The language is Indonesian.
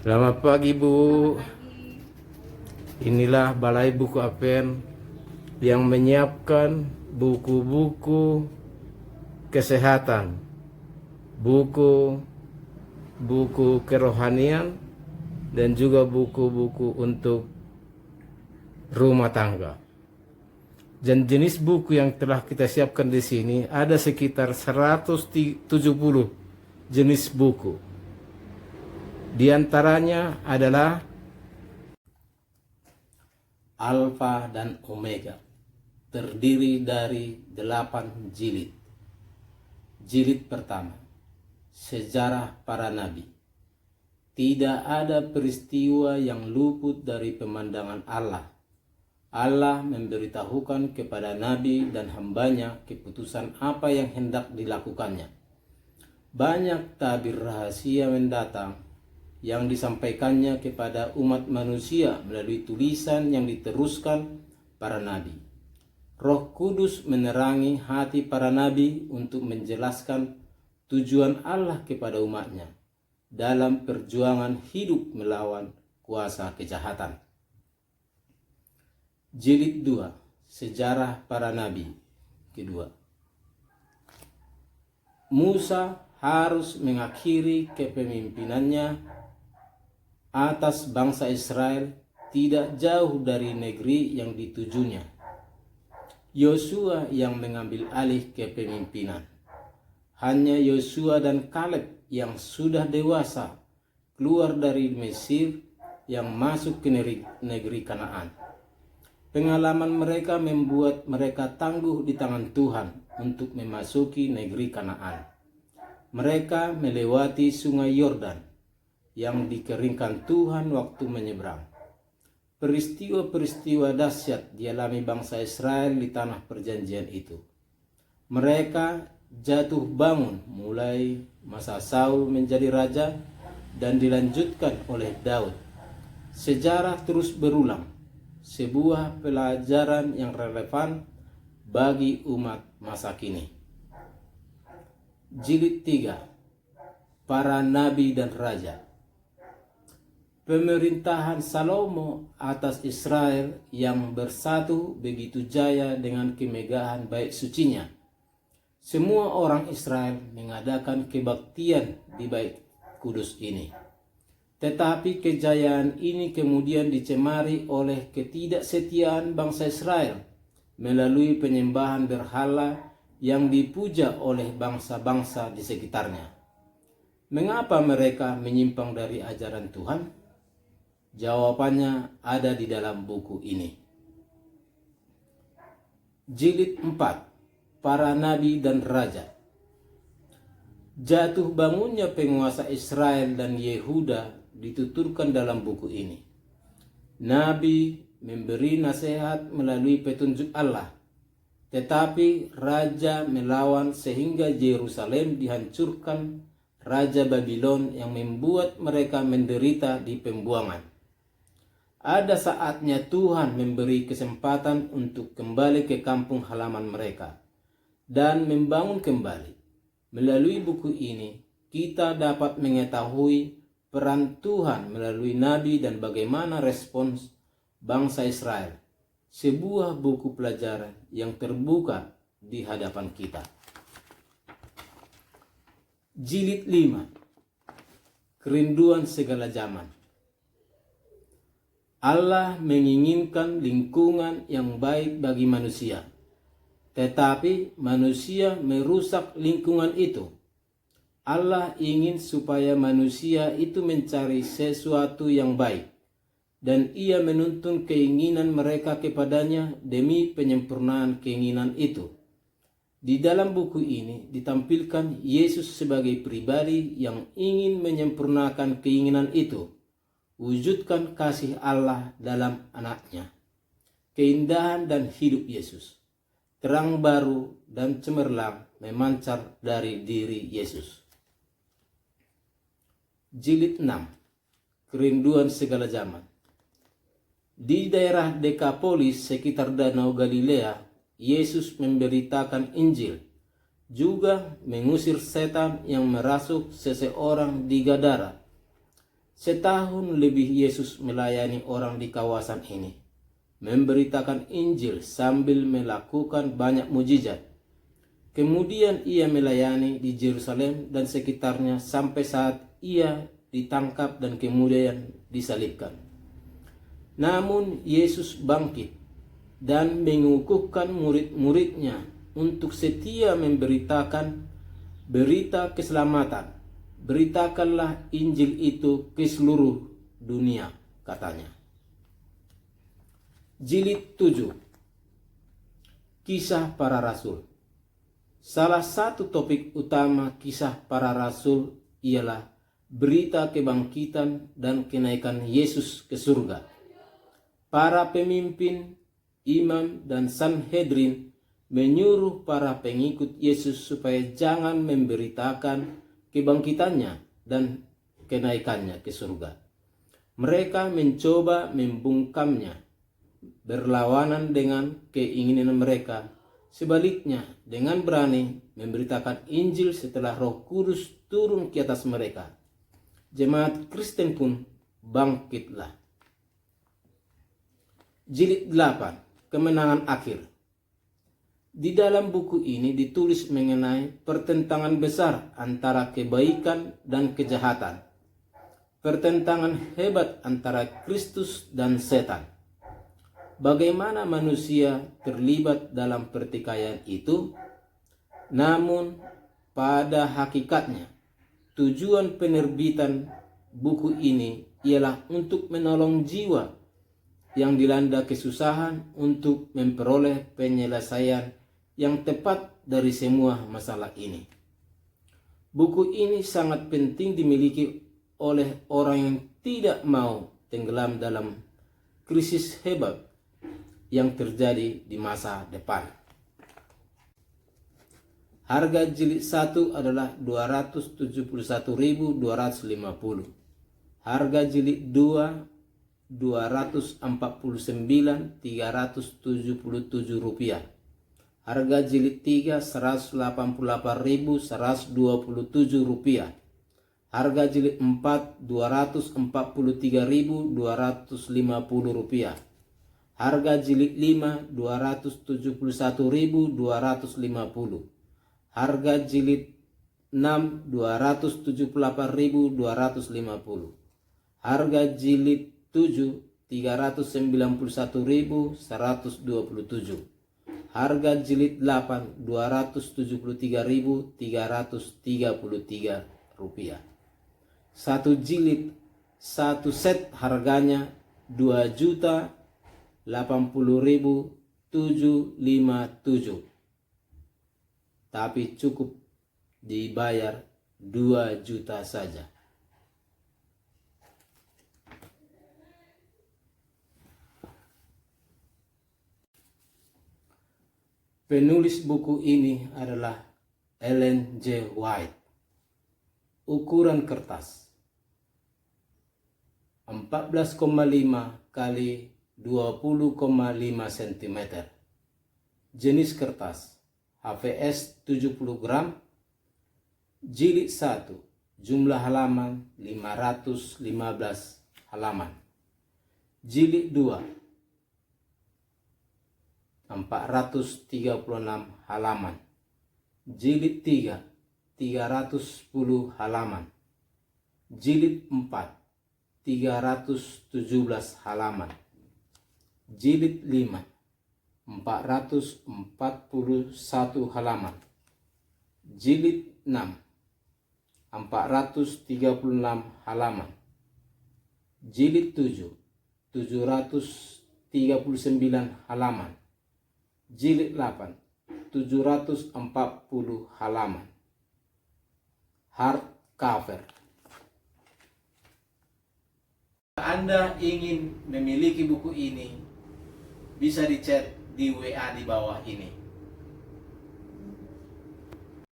Selamat pagi Bu. Inilah Balai Buku Apen yang menyiapkan buku-buku kesehatan, buku kerohanian, dan juga buku-buku untuk rumah tangga. Dan jenis buku yang telah kita siapkan di sini ada sekitar 170 jenis buku. Di antaranya adalah Alfa dan Omega, terdiri dari 8 jilid. Jilid pertama, Sejarah Para Nabi. Tidak ada peristiwa yang luput dari pemandangan Allah. Allah memberitahukan kepada Nabi dan hambanya keputusan apa yang hendak dilakukannya. Banyak tabir rahasia mendatang yang disampaikannya kepada umat manusia melalui tulisan yang diteruskan para nabi. Roh Kudus menerangi hati para nabi untuk menjelaskan tujuan Allah kepada umatnya dalam perjuangan hidup melawan kuasa kejahatan. Jilid 2, Sejarah Para Nabi. Kedua, Musa harus mengakhiri kepemimpinannya atas bangsa Israel tidak jauh dari negeri yang ditujunya. Yosua yang mengambil alih kepemimpinan. Hanya Yosua dan Kaleb yang sudah dewasa keluar dari Mesir yang masuk ke negeri Kanaan. Pengalaman mereka membuat mereka tangguh di tangan Tuhan untuk memasuki negeri Kanaan. Mereka melewati sungai Yordan yang dikeringkan Tuhan waktu menyeberang. Peristiwa-peristiwa dahsyat dialami bangsa Israel di tanah perjanjian itu. Mereka jatuh bangun mulai masa Saul menjadi raja dan dilanjutkan oleh Daud. Sejarah terus berulang, sebuah pelajaran yang relevan bagi umat masa kini. Jilid 3, Para Nabi dan Raja. Pemerintahan Salomo atas Israel yang bersatu begitu jaya dengan kemegahan bait sucinya. Semua orang Israel mengadakan kebaktian di bait kudus ini. Tetapi kejayaan ini kemudian dicemari oleh ketidaksetiaan bangsa Israel melalui penyembahan berhala yang dipuja oleh bangsa-bangsa di sekitarnya. Mengapa mereka menyimpang dari ajaran Tuhan? Jawabannya ada di dalam buku ini. Jilid 4, Para Nabi dan Raja. Jatuh bangunnya penguasa Israel dan Yehuda dituturkan dalam buku ini. Nabi memberi nasihat melalui petunjuk Allah, tetapi raja melawan sehingga Yerusalem dihancurkan Raja Babylon yang membuat mereka menderita di pembuangan. Ada saatnya Tuhan memberi kesempatan untuk kembali ke kampung halaman mereka dan membangun kembali. Melalui buku ini, kita dapat mengetahui peran Tuhan melalui nabi dan bagaimana respons bangsa Israel. Sebuah buku pelajaran yang terbuka di hadapan kita. Jilid 5, Kerinduan Segala Zaman. Allah menginginkan lingkungan yang baik bagi manusia, tetapi manusia merusak lingkungan itu. Allah ingin supaya manusia itu mencari sesuatu yang baik, dan Ia menuntun keinginan mereka kepadanya demi penyempurnaan keinginan itu. Di dalam buku ini ditampilkan Yesus sebagai pribadi yang ingin menyempurnakan keinginan itu. Wujudkan kasih Allah dalam anaknya. Keindahan dan hidup Yesus. Terang baru dan cemerlang memancar dari diri Yesus. Jilid 6, Kerinduan Segala Zaman. Di daerah Dekapolis sekitar Danau Galilea, Yesus memberitakan Injil, juga mengusir setan yang merasuk seseorang di Gadara. Setahun lebih Yesus melayani orang di kawasan ini, memberitakan Injil sambil melakukan banyak mujizat. Kemudian ia melayani di Yerusalem dan sekitarnya sampai saat ia ditangkap dan kemudian disalibkan. Namun Yesus bangkit dan mengukuhkan murid-muridnya untuk setia memberitakan berita keselamatan. Beritakanlah Injil itu ke seluruh dunia, katanya. Jilid 7. Kisah para Rasul. Salah satu topik utama kisah para Rasul ialah berita kebangkitan dan kenaikan Yesus ke surga. Para pemimpin, imam, dan Sanhedrin menyuruh para pengikut Yesus supaya jangan memberitakan kebangkitannya dan kenaikannya ke surga. Mereka mencoba membungkamnya, berlawanan dengan keinginan mereka. Sebaliknya, dengan berani memberitakan Injil setelah Roh Kudus turun ke atas mereka. Jemaat Kristen pun bangkitlah. Jilid 8. Kemenangan akhir. Di dalam buku ini ditulis mengenai pertentangan besar antara kebaikan dan kejahatan. Pertentangan hebat antara Kristus dan setan. Bagaimana manusia terlibat dalam pertikaian itu? Namun pada hakikatnya, tujuan penerbitan buku ini ialah untuk menolong jiwa yang dilanda kesusahan untuk memperoleh penyelesaian yang tepat dari semua masalah ini. Buku ini sangat penting dimiliki oleh orang yang tidak mau tenggelam dalam krisis hebat yang terjadi di masa depan. Harga jilid 1 adalah 271.250. Harga jilid 2 249.377 rupiah. Harga jilid 3 188.127 rupiah. Harga jilid 4 243.250 rupiah. Harga jilid 5 271.250. Harga jilid 6 278.250. Harga jilid 7 391.127. Harga jilid 8 273.333 rupiah. Satu jilid, satu set harganya 2.080.757. Tapi cukup dibayar 2 juta saja. Penulis buku ini adalah Ellen G. White. Ukuran kertas 14,5 kali 20,5 cm. Jenis kertas HVS 70 gram. Jilid 1. Jumlah halaman 515 halaman. Jilid 2. 436 halaman. Jilid 3 310 halaman. Jilid 4 317 halaman. Jilid 5 441 halaman. Jilid 6 436 halaman. Jilid 7 739 halaman. Jilid 8 740 halaman. Hardcover. Anda ingin memiliki buku ini, bisa di chat di WA di bawah ini.